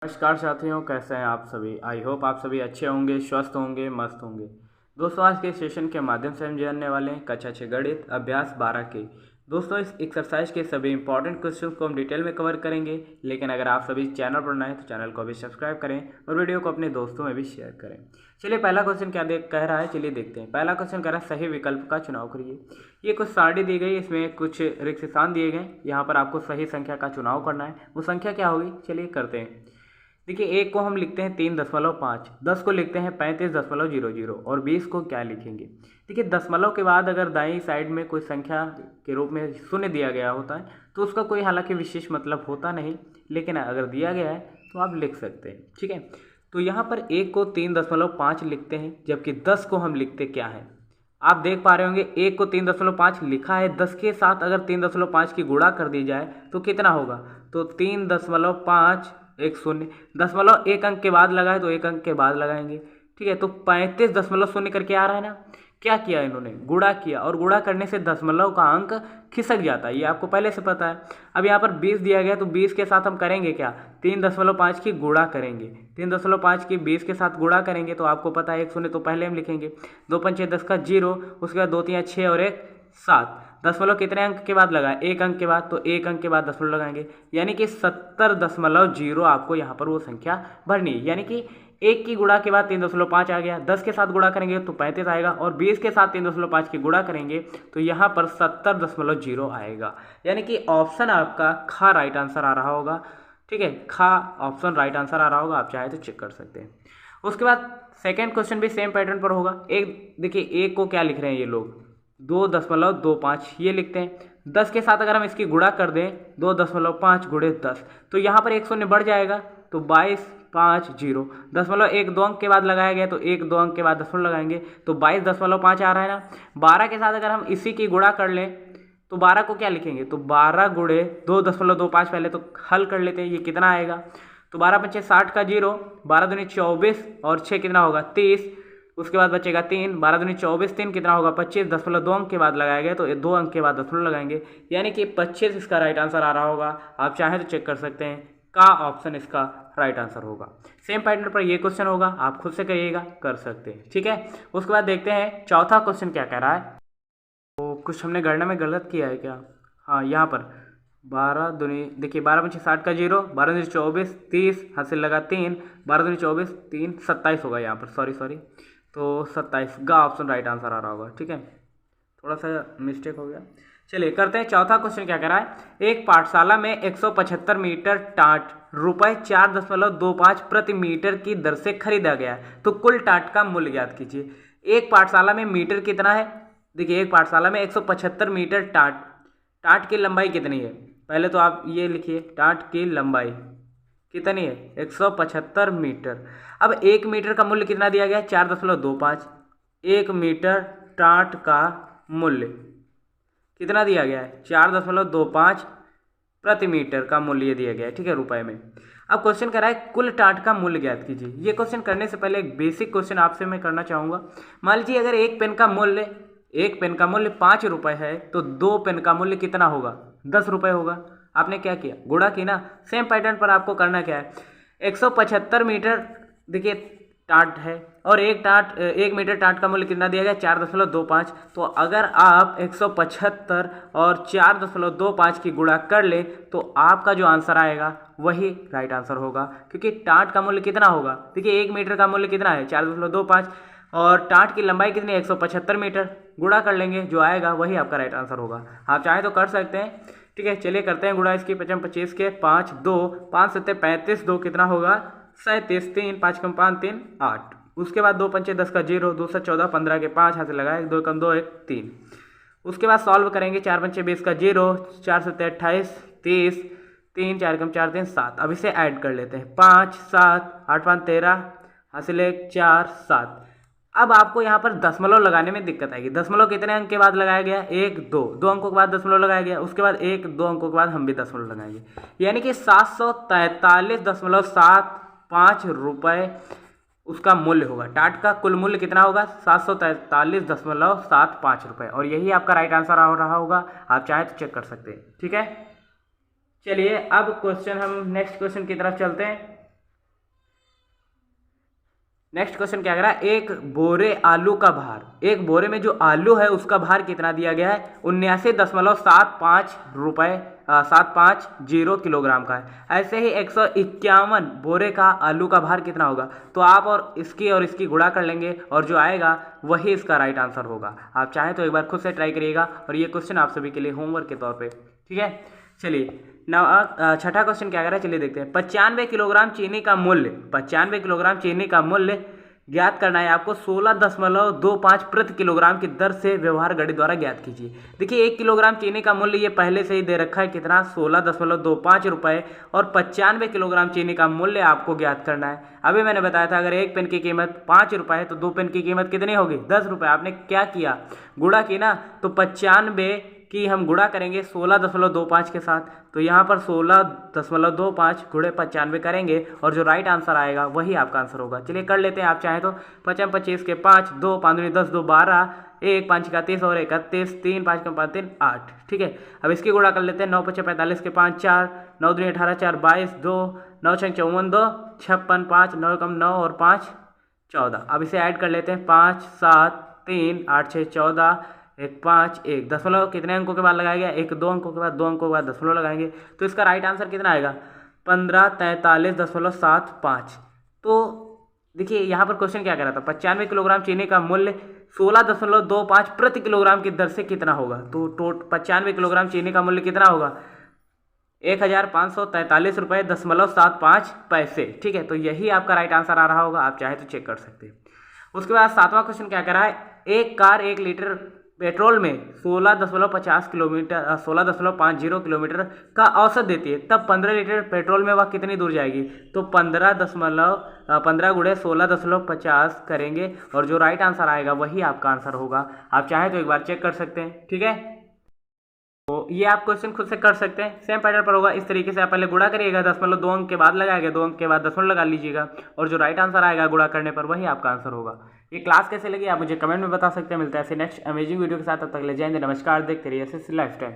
नमस्कार साथियों, कैसे हैं आप सभी। आई होप आप सभी अच्छे होंगे, स्वस्थ होंगे, मस्त होंगे। दोस्तों, आज के सेशन के माध्यम से हम जानने वाले हैं कक्षा 6 गणित अभ्यास 12 के। दोस्तों, इस एक्सरसाइज के सभी इंपॉर्टेंट क्वेश्चन को हम डिटेल में कवर करेंगे। लेकिन अगर आप सभी चैनल पर नए हैं तो चैनल को भी सब्सक्राइब करें और वीडियो को अपने दोस्तों में भी शेयर करें। चलिए, पहला क्वेश्चन क्या कह रहा है, चलिए देखते हैं। पहला क्वेश्चन कह रहा है सही विकल्प का चुनाव करिए। ये कुछ सारणी दी गई, इसमें कुछ रिक्त स्थान दिए गए। यहाँ पर आपको सही संख्या का चुनाव करना है। वो संख्या क्या होगी, चलिए करते हैं। देखिए, एक को हम लिखते हैं 3.5, 10 को लिखते हैं 35.00 और 20 को क्या लिखेंगे। देखिए, दशमलव के बाद अगर दाईं साइड में कोई संख्या के रूप में शून्य दिया गया होता है तो उसका कोई हालांकि विशेष मतलब होता नहीं, लेकिन अगर दिया गया है तो आप लिख सकते हैं। ठीक है, तो यहाँ पर एक को 3.5 लिखते हैं, जबकि 10 को हम लिखते क्या है। आप देख पा रहे होंगे, एक को 3.5 लिखा है, 10 के साथ अगर 3.5 की गुणा कर दी जाए तो कितना होगा। तो 3.5 एक शून्य, दशमलव एक अंक के बाद लगाए तो एक अंक के बाद लगाएंगे। ठीक है, तो 35.0 करके आ रहा है ना। क्या किया इन्होंने, गुणा किया, और गुणा करने से दशमलव का अंक खिसक जाता है, ये आपको पहले से पता है। अब यहाँ पर 20 दिया गया तो 20 के साथ हम करेंगे क्या, 3.5 की गुणा करेंगे। 3.5 की 20 के साथ गुणा करेंगे तो आपको पता है एक शून्य तो पहले हम लिखेंगे, 2 पंचे 10 का 0, उसके बाद 2 3 6 और 1 7। दशमलव कितने अंक के बाद लगा, एक अंक के बाद, तो एक अंक के बाद दशमलव लगाएंगे, यानी कि 70.0 आपको यहाँ पर वो संख्या भरनी है। यानी कि एक की गुणा के बाद 3.5 आ गया, 10 के साथ गुणा करेंगे तो 35 आएगा, और 20 के साथ 3.5 की गुणा करेंगे तो यहाँ पर 70.0 आएगा। यानी कि ऑप्शन आपका खा राइट आंसर आ रहा होगा। ठीक है, खा ऑप्शन राइट आंसर आ रहा होगा, आप चाहे तो चेक कर सकते हैं। उसके बाद सेकेंड क्वेश्चन भी सेम पैटर्न पर होगा। एक देखिए, एक को क्या लिख रहे हैं ये लोग, 2.25 ये लिखते हैं। 10 के साथ अगर हम इसकी गुणा कर दें, 2.5 गुणे 10, तो यहाँ पर एक शून्य बढ़ जाएगा, तो 22.50। दशमलव एक 2 अंक के बाद लगाया गया तो एक 2 अंक के बाद दशमलव लगाएंगे, तो 22.5 आ रहा है ना। 12 के साथ अगर हम इसी की गुणा कर लें तो 12 को क्या लिखेंगे, तो 12 गुणे 2.25, पहले तो हल कर लेते हैं, ये कितना आएगा। तो 12 पंचे 60 का 0, 12 दूनी 24 और 6 कितना होगा 30, उसके बाद बचेगा 3, 12 दूनी 24, 3 कितना होगा 25, दशमलव 2 अंक के बाद लगाया गया तो 2 अंक के बाद दशमलव लगाएंगे, यानी कि 25 इसका राइट आंसर आ रहा होगा। आप चाहें तो चेक कर सकते हैं, का ऑप्शन इसका राइट आंसर होगा। सेम पैटर्न पर ये क्वेश्चन होगा, आप खुद से करिएगा, कर सकते हैं। ठीक है, उसके बाद देखते हैं चौथा क्वेश्चन क्या कह रहा है। तो कुछ हमने गणना में गलत किया है क्या। हाँ, यहाँ पर 12 दूनी, देखिए 12 पंचे 60 का 0, 12 दूनी 24, 30 हाथ से लगा 3, 12 दूनी 24, 3 27 होगा यहाँ पर, सॉरी तो 27 का ऑप्शन राइट आंसर आ रहा होगा। ठीक है, थोड़ा सा मिस्टेक हो गया। चलिए करते हैं, चौथा क्वेश्चन क्या कह रहा है। एक पाठशाला में 175 मीटर टाट रुपये 4.25 प्रति मीटर की दर से खरीदा गया, तो कुल टाट का मूल्य ज्ञात कीजिए। एक पाठशाला में मीटर कितना है, देखिए एक पाठशाला में 175 मीटर टाट, टाट की लंबाई कितनी है, पहले तो आप ये लिखिए, टाट की लंबाई कितनी है 175 मीटर। अब 1 मीटर का मूल्य कितना दिया गया है, 4.25। 1 मीटर टाट का मूल्य कितना दिया गया है, 4.25 प्रति मीटर का मूल्य दिया गया है। ठीक है, रुपए में। अब क्वेश्चन कर रहा है कुल टाट का मूल्य ज्ञात कीजिए। ये क्वेश्चन करने से पहले एक बेसिक क्वेश्चन आपसे मैं करना चाहूँगा। मान लीजिए अगर एक पेन का मूल्य 5 रुपये है तो 2 पेन का मूल्य कितना होगा, 10 रुपये होगा। आपने क्या किया, गुणा की ना। सेम पैटर्न पर आपको करना क्या है, 175 मीटर देखिए टाट है, और एक मीटर टाट का मूल्य कितना दिया गया 4.25। तो अगर आप 175 और 4.25 की गुणा कर ले तो आपका जो आंसर आएगा वही राइट आंसर होगा, क्योंकि टाट का मूल्य कितना होगा, देखिए 1 मीटर का मूल्य कितना है 4.25 और टाट की लंबाई कितनी है 175 मीटर, गुणा कर लेंगे, जो आएगा वही आपका राइट आंसर होगा। आप चाहें तो कर सकते हैं। ठीक है, चलिए करते हैं गुणा इसकी। 55 25 के 5 2, 5 7 35, 2 कितना होगा 37, 3 5 कम 5 3 8। उसके बाद 2 पंचे 10 का 0, 2 से 14, 15 के 5 हाथ से लगाए, 2 कम 2 1 3। उसके बाद सॉल्व करेंगे, 4 पंचे 20 का 0, 4 7 28 30, 3 4 कम 4 3 7। अब इसे ऐड कर लेते हैं, 5 7 8 5 13 हाथ से ले 4 7। अब आपको यहाँ पर दशमलव लगाने में दिक्कत आएगी। दशमलव कितने अंक के बाद लगाया गया, 1 2, 2 अंकों के बाद दशमलव लगाया गया, उसके बाद 1 2 अंकों के बाद हम भी दशमलव लगाएंगे, यानी कि 743.75 रुपये उसका मूल्य होगा। टाट का कुल मूल्य कितना होगा 743.75 रुपये, और यही आपका राइट आंसर हो रहा होगा। आप चाहे तो चेक कर सकते हैं। ठीक है, चलिए अब क्वेश्चन हम नेक्स्ट क्वेश्चन की तरफ चलते हैं। नेक्स्ट क्वेश्चन क्या कह रहा है, एक बोरे आलू का भार, एक बोरे में जो आलू है उसका भार कितना दिया गया है, 79.75 किलोग्राम का है। ऐसे ही 151 बोरे का आलू का भार कितना होगा। तो आप और इसकी गुणा कर लेंगे और जो आएगा वही इसका राइट आंसर होगा। आप चाहें तो एक बार खुद से ट्राई करिएगा और ये क्वेश्चन आप सभी के लिए होमवर्क के तौर पर, ठीक है। चलिए छठा क्वेश्चन क्या कर रहा है, चलिए देखते हैं। 95 किलोग्राम चीनी का मूल्य, 95 किलोग्राम चीनी का मूल्य ज्ञात करना है आपको। 16.25 प्रति किलोग्राम की दर से व्यवहार गणित द्वारा ज्ञात कीजिए। देखिए 1 किलोग्राम चीनी का मूल्य ये पहले से ही दे रखा है, कितना, 16.25 रुपये, और 95 किलोग्राम चीनी का मूल्य आपको ज्ञात करना है। अभी मैंने बताया था अगर एक पेन की कीमत 5 रुपये है तो 2 पेन की कीमत कितनी होगी, 10 रुपये। आपने क्या किया, गुणा की ना, तो 95 की हम गुणा करेंगे 16.25 के साथ, तो यहाँ पर 16.25 गुणे 95 करेंगे और जो राइट आंसर आएगा वही आपका आंसर होगा। चलिए कर लेते हैं, आप चाहें तो 55 25 के 5, 2 5 दूनी 10, 2 12, 1 5 का 30 और 31, 3 5 का 5 3 8, ठीक है। अब इसकी गुणा कर लेते हैं। 9 5 45 के 5 4, 9 दूनी 18, 4 22, 2 9 6 54, 2 56, 5 9 कम 9 और 5 14। अब इसे ऐड कर लेते हैं, 5 7 3 8 6 14, 1 5 1, दशमलव कितने अंकों के बाद लगाया गया, 1 2 अंकों के बाद, 2 अंकों के बाद दशमलव लगाएंगे तो इसका राइट आंसर कितना आएगा, 1543.75। तो देखिए यहाँ पर क्वेश्चन क्या कर रहा था, 95 किलोग्राम चीनी का मूल्य 16.25 प्रति किलोग्राम की दर से कितना होगा। तो 95 किलोग्राम चीनी का मूल्य कितना होगा, 1543.75 ठीक है। तो यही आपका राइट आंसर आ रहा होगा, आप चाहे तो चेक कर सकते हैं। उसके बाद 7वां क्वेश्चन क्या कर रहा है, एक कार 1 लीटर पेट्रोल में 16.50 किलोमीटर का औसत देती है, तब 15 लीटर पेट्रोल में वह कितनी दूर जाएगी। तो 15 गुणे 16.50 करेंगे और जो राइट आंसर आएगा वही आपका आंसर होगा। आप चाहें तो एक बार चेक कर सकते हैं, ठीक है। तो ये आप क्वेश्चन खुद से कर सकते हैं, सेम पैटर्न पर होगा। इस तरीके से आप पहले गुणा करिएगा, 2 अंक के बाद लगाएगा, 2 अंक के बाद दशमलव लगा लीजिएगा और जो राइट आंसर आएगा गुणा करने पर वही आपका आंसर होगा। ये क्लास कैसे लगी आप मुझे कमेंट में बता सकते हैं। मिलता है ऐसे नेक्स्ट अमेजिंग वीडियो के साथ, तब तक ले जय हिंद, नमस्कार। देखते रहिए एसएससी लाइफ टाइम।